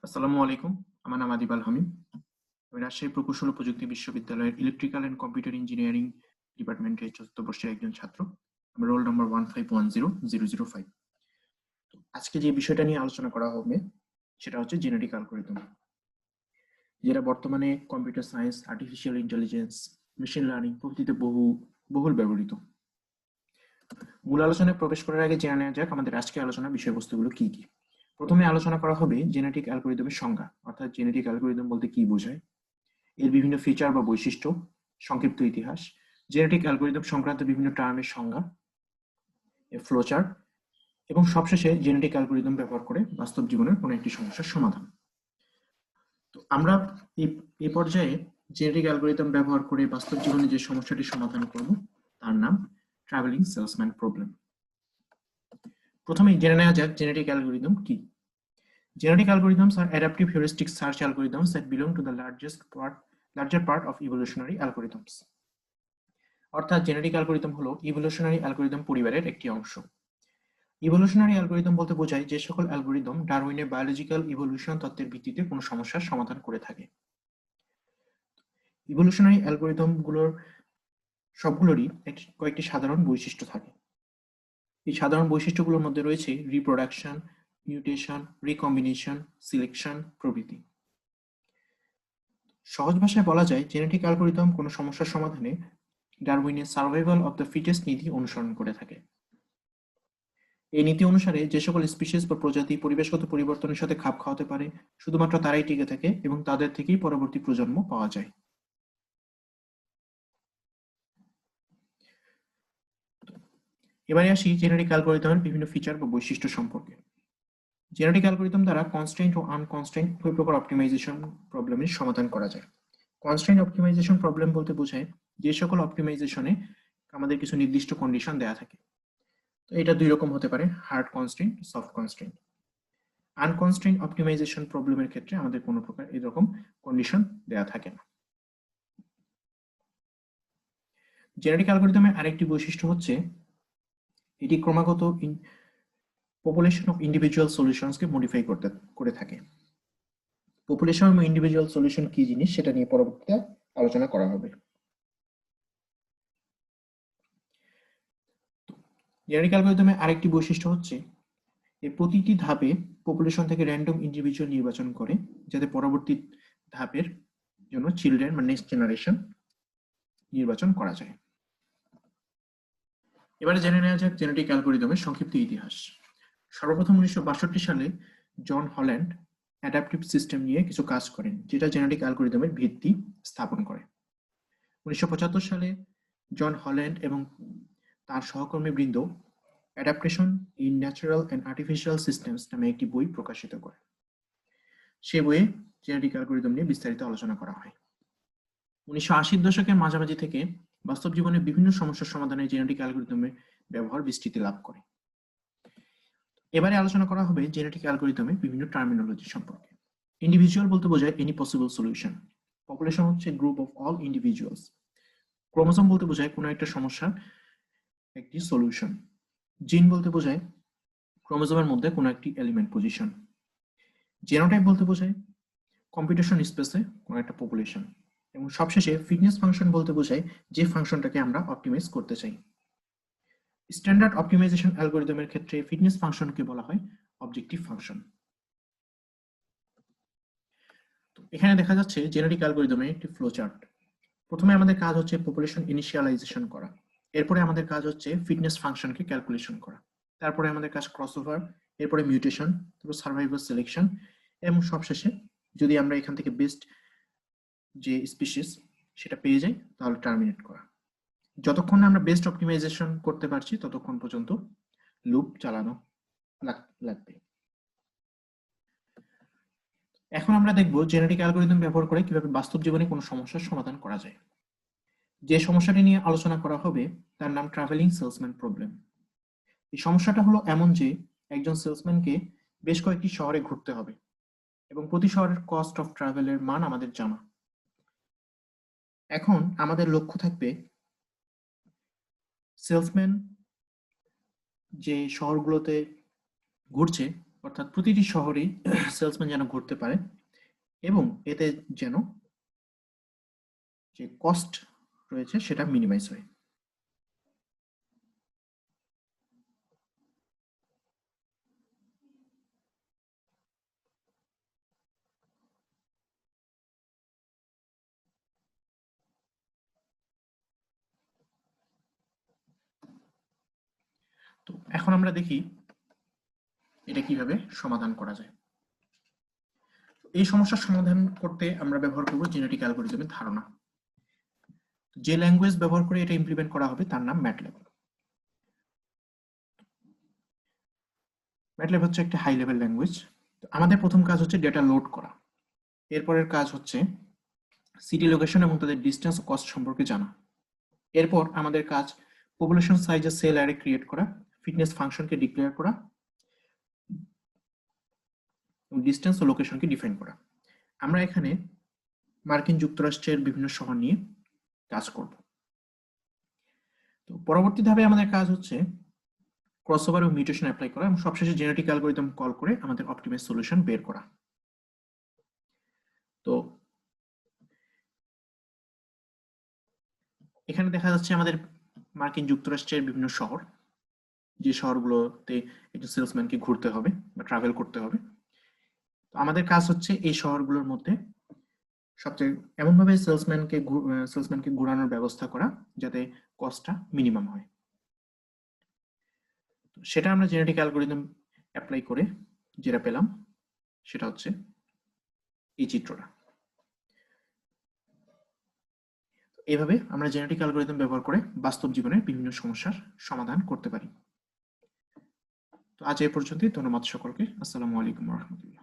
আসসালামু আলাইকুম। আমার নাম আদিব আল হামিদ। আমি রাজশাহী প্রকৌশল ও প্রযুক্তি বিশ্ববিদ্যালয়ের ইলেকট্রিক্যাল অ্যান্ড কম্পিউটার ইঞ্জিনিয়ারিং ডিপার্টমেন্টের ৪র্থ বর্ষের একজন ছাত্র। আমার রোল নম্বর 1510005। আজকে যে বিষয়টা নিয়ে আলোচনা করা হবে সেটা হচ্ছে জেনেটিক অ্যালগরিদম, যেটা বর্তমানে computer science, artificial intelligence, machine learning প্রভৃতিতে বহুল ব্যবহৃত। মূল আলোচনায় প্রবেশ করার আগে জেনে নেওয়া যাক আমাদের আজকের আলোচনার বিষয়বস্তুগুলো কি কি। প্রথমে আলোচনা করা হবে জেনেটিক অ্যালগরিদমের সংজ্ঞা, অর্থাৎ জেনেটিক অ্যালগরিদম বলতে কি বোঝায়, এর বিভিন্ন ফিচার বা বৈশিষ্ট্য, সংক্ষিপ্ত ইতিহাস, জেনেটিক অ্যালগরিদম সংক্রান্ত বিভিন্ন টার্মের সংজ্ঞা, এর ফ্লোচার্ট এবং সবশেষে জেনেটিক অ্যালগরিদম ব্যবহার করে বাস্তব জীবনের কোনো একটি সমস্যার সমাধান। তো আমরা এই পর্যায়ে জেনেটিক অ্যালগরিদম ব্যবহার করে বাস্তব জীবনে যে সমস্যাটি সমাধান করব তার নাম ট্রাভেলিং সেলসম্যান প্রবলেম। প্রথমেই জেনে নেওয়া যাক জেনেটিক অ্যালগরিদম কি। Genetic algorithms are adaptive heuristic search algorithms that belong to the larger part of evolutionary algorithms. অর্থাৎ জেনেটিক অ্যালগরিদম হলো ইভোলিউশনারি অ্যালগরিদম পরিবারের একটি অংশ। ইভোলিউশনারি অ্যালগরিদম বলতে বোঝায় যে সকল অ্যালগরিদম ডারউইনের বায়োলজিক্যাল ইভোলিউশন তত্ত্বের ভিত্তিতে কোনো সমস্যার সমাধান করে থাকে। ইভোলিউশনারি অ্যালগরিদমগুলোর সবগুলোরই কয়েকটি সাধারণ বৈশিষ্ট্য থাকে। এই সাধারণ বৈশিষ্ট্যগুলোর মধ্যে রয়েছে রিপ্রোডাকশন, মিউটেশন, রিকম্বিনেশন, সিলেকশন প্রভৃতি। সহজ ভাষায় বলা যায় জেনেটিক অ্যালগরিদম কোনো সমস্যার সমাধানে ডারউইনের সার্ভাইভাল অফ দ্য ফিটেস্ট নীতি অনুসরণ করে থাকে। এই নীতি অনুসারে যে সকল স্পিসিস বা প্রজাতি পরিবেশগত পরিবর্তনের সাথে খাপ খাওয়াতে পারে শুধুমাত্র তারাই টিকে থাকে এবং তাদের থেকেই পরবর্তী প্রজন্ম পাওয়া যায়। এবারে আসি জেনেটিক অ্যালগরিদমের বিভিন্ন ফিচার বা বৈশিষ্ট্য সম্পর্কে। জেনেটিক অ্যালগরিদম দ্বারা কনস্ট্রেইনড ও আনকনস্ট্রেইনড উভয় প্রকার অপটিমাইজেশন প্রবলেমের সমাধান করা যায়। কনস্ট্রেইনড অপটিমাইজেশন প্রবলেম বলতে বোঝায় যে সকল অপটিমাইজেশনে আমাদের কিছু নির্দিষ্ট কন্ডিশন দেয়া থাকে। তো এটা দুই রকম হতে পারে, hard constrained, soft constrained. আনকনস্ট্রেইনড optimisation প্রবলেমের ক্ষেত্রে আমাদের কোনো প্রকার এরকম কন্ডিশন দেয়া থাকে না। জেনেটিক অ্যালগরিদমের আরেকটি বৈশিষ্ট্য হচ্ছে এটি ক্রমাগত পপুলেশন অফ ইন্ডিভিজুয়াল সলিউশনসকে মডিফাই করে থাকে। পপুলেশন এবং ইন্ডিভিজুয়াল সলিউশন কি জিনিস সেটা নিয়ে পরবর্তীতে আলোচনা করা হবে। জেনেটিক অ্যালগরিদমের আরেকটি বৈশিষ্ট্য হচ্ছে এই প্রতিটি ধাপে পপুলেশন থেকে র্যান্ডম ইন্ডিভিজুয়াল নির্বাচন করে যাতে পরবর্তী ধাপের জন্য চিলড্রেন বা নেক্সট জেনারেশন নির্বাচন করা যায়। এবারে জেনে নেওয়া যাক জেনেটিক অ্যালগরিদমের সংক্ষিপ্ত ইতিহাস। সর্বপ্রথম 1962 সালে জন হল্যান্ড অ্যাডাপটিভ সিস্টেম নিয়ে কিছু কাজ করেন যেটা জেনেটিক অ্যালগরিদমের ভিত্তি স্থাপন করে। 1975 সালে জন হল্যান্ড এবং তার সহকর্মীবৃন্দ adaptation in natural and artificial systems নামে একটি বই প্রকাশিত করে। সে বইয়ে জেনেটিক অ্যালগরিদম নিয়ে বিস্তারিত আলোচনা করা হয়। 1980-র দশকের মাঝামাঝি থেকে বাস্তব জীবনে বিভিন্ন সমস্যার সমাধানে জেনেটিক অ্যালগরিদমের ব্যবহার বিস্তৃতি লাভ করে। এবারে আলোচনা করা হবে জেনেটিক অ্যালগরিদমের বিভিন্ন টার্মিনোলজি সম্পর্কে। ইন্ডিভিজুয়াল বলতে বোঝায় এনি পসিবল সলিউশন। পপুলেশন হচ্ছে group of all individuals. Chromosome বলতে বোঝায় কোনো একটা সমস্যার একটি সলিউশন। জিন বলতে বোঝায় ক্রোমোসোমের মধ্যে কোনো একটি এলিমেন্ট পজিশন। জেনোটাইপ বলতে বোঝায় কম্পিউটেশন স্পেসে কোনো একটা পপুলেশন। এবং সবশেষে ফিটনেস ফাংশন বলতে বোঝায় যে ফাংশনটাকে আমরা অপটিমাইজ করতে চাই। স্ট্যান্ডার্ড অপটিমাইজেশন অ্যালগরিদমের ক্ষেত্রে ফিটনেস ফাংশনকে বলা হয় অবজেক্টিভ ফাংশন। এখানে দেখা যাচ্ছে জেনেটিক অ্যালগরিদমের একটি ফ্লোচার্ট। প্রথমে আমাদের কাজ হচ্ছে পপুলেশন ইনিশিয়ালাইজেশন করা, এরপরে আমাদের কাজ হচ্ছে ফিটনেস ফাংশনকে ক্যালকুলেশন করা, তারপরে আমাদের কাজ ক্রসওভার, এরপরে মিউটেশন, তারপর সার্ভাইভাল সিলেকশন এবং সবশেষে যদি আমরা এখান থেকে বেস্ট যে স্পিসিস সেটা পেয়ে যাই তাহলে টার্মিনেট করা। যতক্ষণ না আমরা বেস্ট অপটিমাইজেশন করতে পারছি ততক্ষণ পর্যন্ত লুপ চালানো লাগবে। এখন আমরা দেখব জেনেটিক অ্যালগরিদম ব্যবহার করে কিভাবে বাস্তব জীবনে কোনো সমস্যার সমাধান করা যায়। যে সমস্যাটি নিয়ে আলোচনা করা হবে তার নাম ট্রাভেলিং সেলসম্যান প্রবলেম। এই সমস্যাটা হলো এমন যে একজন সেলসম্যানকে বেশ কয়েকটি শহরে ঘুরতে হবে এবং প্রতি শহরের কস্ট অফ ট্রাভেলের মান আমাদের জানা। এখন আমাদের লক্ষ্য থাকবে সেলসম্যান যে শহরগুলোতে ঘুরছে অর্থাৎ প্রতিটি শহরেই সেলসম্যান যেন ঘুরতে পারে এবং এতে যেন যে কস্ট রয়েছে সেটা মিনিমাইজ হয়। তো এখন আমরা দেখি এটা কিভাবে সমাধান করা যায়। এই সমস্যার সমাধান করতে আমরা ব্যবহার করব জেনেটিক অ্যালগরিদমের ধারণা। যে ল্যাঙ্গুয়েজ ব্যবহার করে এটা ইমপ্লিমেন্ট করা হবে তার নাম ম্যাটল্যাব। ম্যাটল্যাব হচ্ছে একটা হাই লেভেল ল্যাঙ্গুয়েজ। আমাদের প্রথম কাজ হচ্ছে ডেটা লোড করা। এরপরের কাজ হচ্ছে সিটি লোকেশন এবং তাদের ডিস্টেন্স ও কস্ট সম্পর্কে জানা। এরপর আমাদের কাজ পপুলেশন সাইজে সেল অ্যারে ক্রিয়েট করা, ফিটনেস ফাংশনকে ডিক্লেয়ার করা এবং ডিস্টেন্স ও লোকেশনকে ডিফাইন করা। আমরা এখানে মার্কিন যুক্তরাষ্ট্রের বিভিন্ন শহর নিয়ে কাজ করব। তো পরবর্তী ধাপে আমাদের কাজ হচ্ছে ক্রসওভার ও মিউটেশন অ্যাপ্লাই করা এবং সবশেষে জেনেটিক অ্যালগরিদম কল করে আমাদের অপটিমাইজ সলিউশন বের করা। তো এখানে দেখা যাচ্ছে আমাদের মার্কিন যুক্তরাষ্ট্রের বিভিন্ন শহর, যে শহরগুলোতে একজন সেলসম্যানকে ঘুরতে হবে বা ট্রাভেল করতে হবে। তো আমাদের কাজ হচ্ছে এই শহরগুলোর মধ্যে সবচেয়ে এমনভাবে সেলসম্যানকে ঘোরানোর ব্যবস্থা করা যাতে কস্টটা মিনিমাম হয়। সেটা আমরা জেনেটিক অ্যালগরিদম অ্যাপ্লাই করে যেটা পেলাম সেটা হচ্ছে এই চিত্রটা। এভাবে আমরা জেনেটিক অ্যালগরিদম ব্যবহার করে বাস্তব জীবনে বিভিন্ন সমস্যার সমাধান করতে পারি। তো আজ এই পর্যন্তই। ধন্যবাদ সকলকে। আসসালামু আলাইকুম ওয়া রাহমাতুল্লাহ।